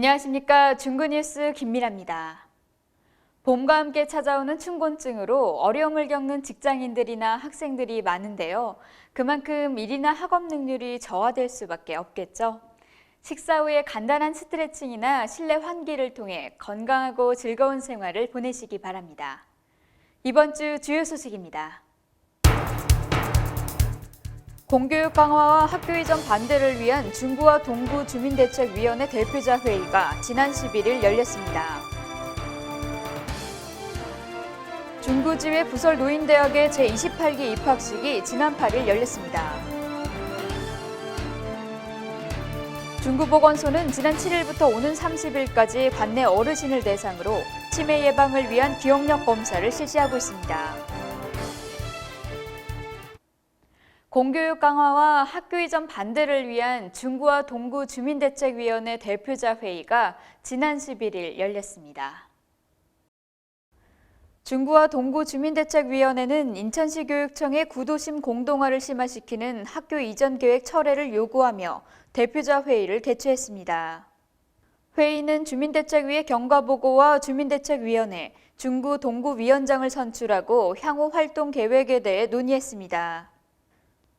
안녕하십니까. 중구뉴스 김미라입니다. 봄과 함께 찾아오는 춘곤증으로 어려움을 겪는 직장인들이나 학생들이 많은데요. 그만큼 일이나 학업 능률이 저하될 수밖에 없겠죠. 식사 후에 간단한 스트레칭이나 실내 환기를 통해 건강하고 즐거운 생활을 보내시기 바랍니다. 이번 주 주요 소식입니다. 공교육 강화와 학교 이전 반대를 위한 중구와 동구 주민대책위원회 대표자 회의가 지난 11일 열렸습니다. 중구지회 부설 노인대학의 제28기 입학식이 지난 8일 열렸습니다. 중구보건소는 지난 7일부터 오는 30일까지 관내 어르신을 대상으로 치매 예방을 위한 기억력 검사를 실시하고 있습니다. 공교육 강화와 학교 이전 반대를 위한 중구와 동구 주민대책위원회 대표자 회의가 지난 11일 열렸습니다. 중구와 동구 주민대책위원회는 인천시 교육청의 구도심 공동화를 심화시키는 학교 이전 계획 철회를 요구하며 대표자 회의를 개최했습니다. 회의는 주민대책위의 경과보고와 주민대책위원회, 중구 동구 위원장을 선출하고 향후 활동 계획에 대해 논의했습니다.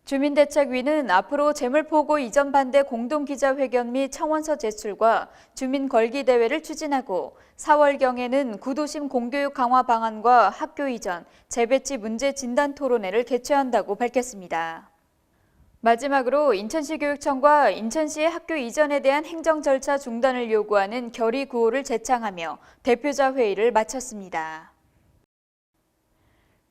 주민대책위는 앞으로 재물포고 이전 반대 공동기자회견 및 청원서 제출과 주민걸기대회를 추진하고 4월경에는 구도심 공교육 강화 방안과 학교 이전, 재배치 문제 진단 토론회를 개최한다고 밝혔습니다. 마지막으로 인천시 교육청과 인천시의 학교 이전에 대한 행정 절차 중단을 요구하는 결의 구호를 제창하며 대표자 회의를 마쳤습니다.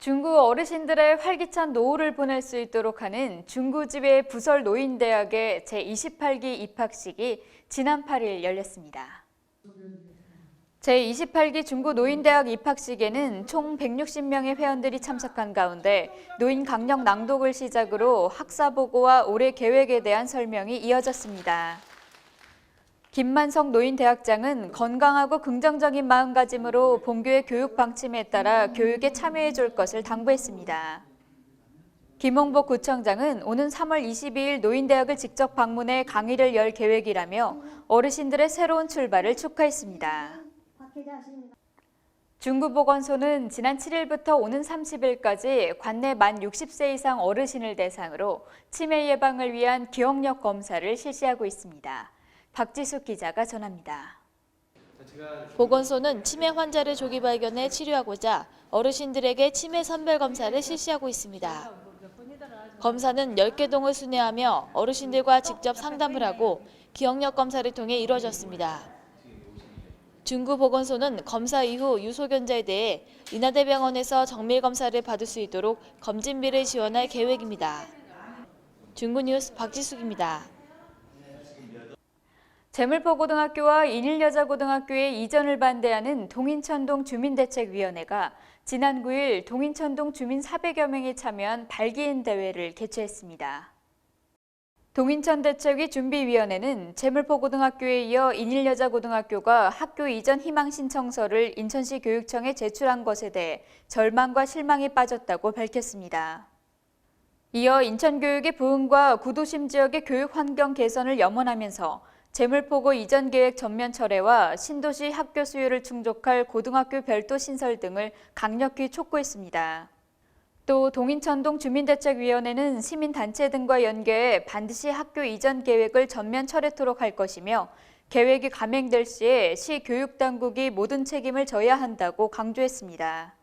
중구 어르신들의 활기찬 노후를 보낼 수 있도록 하는 중구지회 부설 노인대학의 제28기 입학식이 지난 8일 열렸습니다. 제28기 중구 노인대학 입학식에는 총 160명의 회원들이 참석한 가운데 노인 강력 낭독을 시작으로 학사보고와 올해 계획에 대한 설명이 이어졌습니다. 김만석 노인대학장은 건강하고 긍정적인 마음가짐으로 본교의 교육 방침에 따라 교육에 참여해 줄 것을 당부했습니다. 김홍복 구청장은 오는 3월 22일 노인대학을 직접 방문해 강의를 열 계획이라며 어르신들의 새로운 출발을 축하했습니다. 중구보건소는 지난 7일부터 오는 30일까지 관내 만 60세 이상 어르신을 대상으로 치매 예방을 위한 기억력 검사를 실시하고 있습니다. 박지숙 기자가 전합니다. 보건소는 치매 환자를 조기 발견해 치료하고자 어르신들에게 치매 선별 검사를 실시하고 있습니다. 검사는 10개 동을 순회하며 어르신들과 직접 상담을 하고 기억력 검사를 통해 이루어졌습니다. 중구보건소는 검사 이후 유소견자에 대해 인하대병원에서 정밀검사를 받을 수 있도록 검진비를 지원할 계획입니다. 중구뉴스 박지숙입니다. 재물포고등학교와 인일여자고등학교의 이전을 반대하는 동인천동 주민대책위원회가 지난 9일 동인천동 주민 400여 명이 참여한 발기인 대회를 개최했습니다. 동인천대책위 준비위원회는 재물포고등학교에 이어 인일여자고등학교가 학교 이전 희망 신청서를 인천시 교육청에 제출한 것에 대해 절망과 실망이 빠졌다고 밝혔습니다. 이어 인천교육의 부흥과 구도심 지역의 교육 환경 개선을 염원하면서 재물포고 이전 계획 전면 철회와 신도시 학교 수요를 충족할 고등학교 별도 신설 등을 강력히 촉구했습니다. 또 동인천동 주민대책위원회는 시민단체 등과 연계해 반드시 학교 이전 계획을 전면 철회토록 할 것이며 계획이 감행될 시에 시 교육당국이 모든 책임을 져야 한다고 강조했습니다.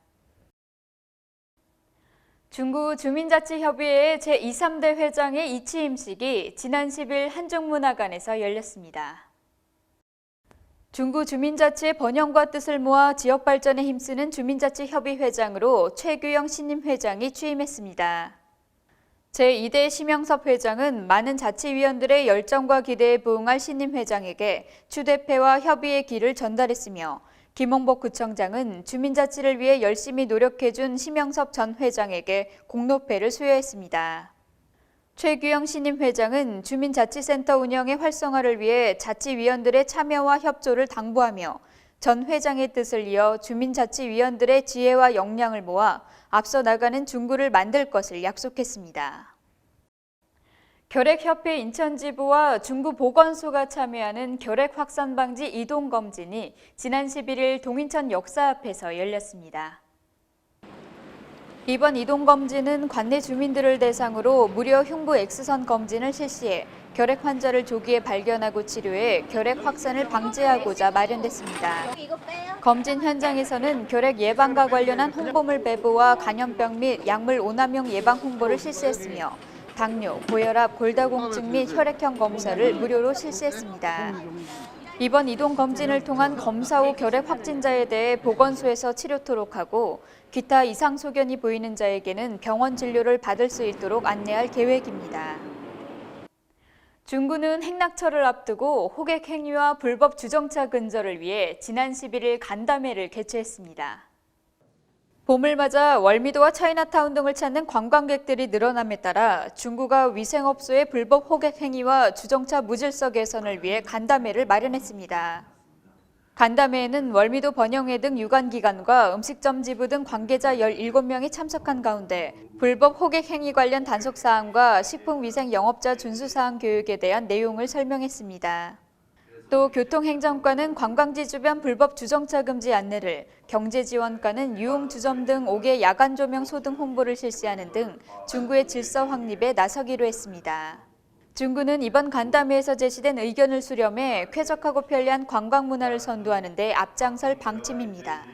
중구 주민자치협의회 제23대 회장의 이취임식이 지난 10일 한중문화관에서 열렸습니다. 중구 주민자치의 번영과 뜻을 모아 지역발전에 힘쓰는 주민자치협의회장으로 최규영 신임 회장이 취임했습니다. 제2대 심영섭 회장은 많은 자치위원들의 열정과 기대에 부응할 신임 회장에게 추대패와 협의의 길을 전달했으며 김홍복 구청장은 주민자치를 위해 열심히 노력해준 심영섭 전 회장에게 공로패를 수여했습니다. 최규영 신임 회장은 주민자치센터 운영의 활성화를 위해 자치위원들의 참여와 협조를 당부하며 전 회장의 뜻을 이어 주민자치위원들의 지혜와 역량을 모아 앞서 나가는 중구를 만들 것을 약속했습니다. 결핵협회 인천지부와 중구 보건소가 참여하는 결핵 확산 방지 이동 검진이 지난 11일 동인천 역사 앞에서 열렸습니다. 이번 이동 검진은 관내 주민들을 대상으로 무료 흉부 X선 검진을 실시해 결핵 환자를 조기에 발견하고 치료해 결핵 확산을 방지하고자 마련됐습니다. 검진 현장에서는 결핵 예방과 관련한 홍보물 배부와 감염병 및 약물 오남용 예방 홍보를 실시했으며 당뇨, 고혈압, 골다공증 및 혈액형 검사를 무료로 실시했습니다. 이번 이동 검진을 통한 검사 후 결핵 확진자에 대해 보건소에서 치료토록 하고 기타 이상 소견이 보이는 자에게는 병원 진료를 받을 수 있도록 안내할 계획입니다. 중구는 행락철을 앞두고 호객 행위와 불법 주정차 근절을 위해 지난 11일 간담회를 개최했습니다. 봄을 맞아 월미도와 차이나타운 등을 찾는 관광객들이 늘어남에 따라 중구가 위생업소의 불법 호객 행위와 주정차 무질서 개선을 위해 간담회를 마련했습니다. 간담회에는 월미도 번영회 등 유관기관과 음식점 지부 등 관계자 17명이 참석한 가운데 불법 호객 행위 관련 단속사항과 식품위생 영업자 준수사항 교육에 대한 내용을 설명했습니다. 또 교통행정과는 관광지 주변 불법 주정차 금지 안내를, 경제지원과는 유흥주점 등 5개 야간 조명 소등 홍보를 실시하는 등 중구의 질서 확립에 나서기로 했습니다. 중구는 이번 간담회에서 제시된 의견을 수렴해 쾌적하고 편리한 관광 문화를 선도하는 데 앞장설 방침입니다.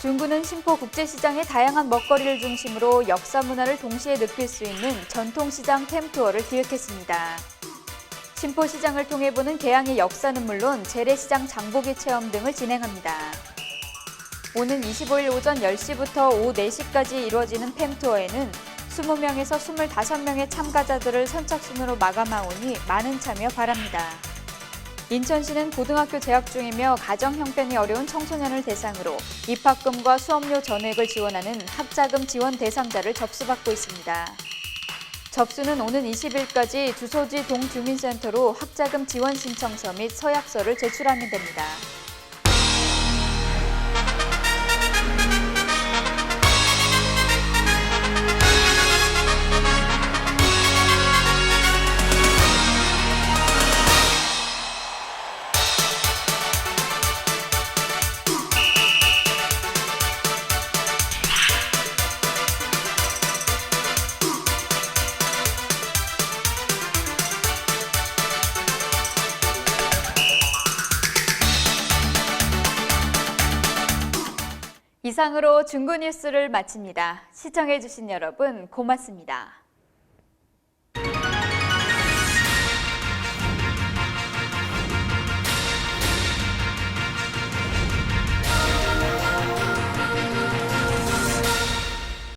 중구는 신포국제시장의 다양한 먹거리를 중심으로 역사 문화를 동시에 느낄 수 있는 전통시장 템투어를 기획했습니다. 신포시장을 통해 보는 개항의 역사는 물론 재래시장 장보기 체험 등을 진행합니다. 오는 25일 오전 10시부터 오후 4시까지 이루어지는 팸투어에는 20명에서 25명의 참가자들을 선착순으로 마감하오니 많은 참여 바랍니다. 인천시는 고등학교 재학 중이며 가정 형편이 어려운 청소년을 대상으로 입학금과 수업료 전액을 지원하는 학자금 지원 대상자를 접수받고 있습니다. 접수는 오는 20일까지 주소지 동주민센터로 학자금 지원 신청서 및 서약서를 제출하면 됩니다. 이상으로 중구 뉴스를 마칩니다. 시청해주신 여러분 고맙습니다.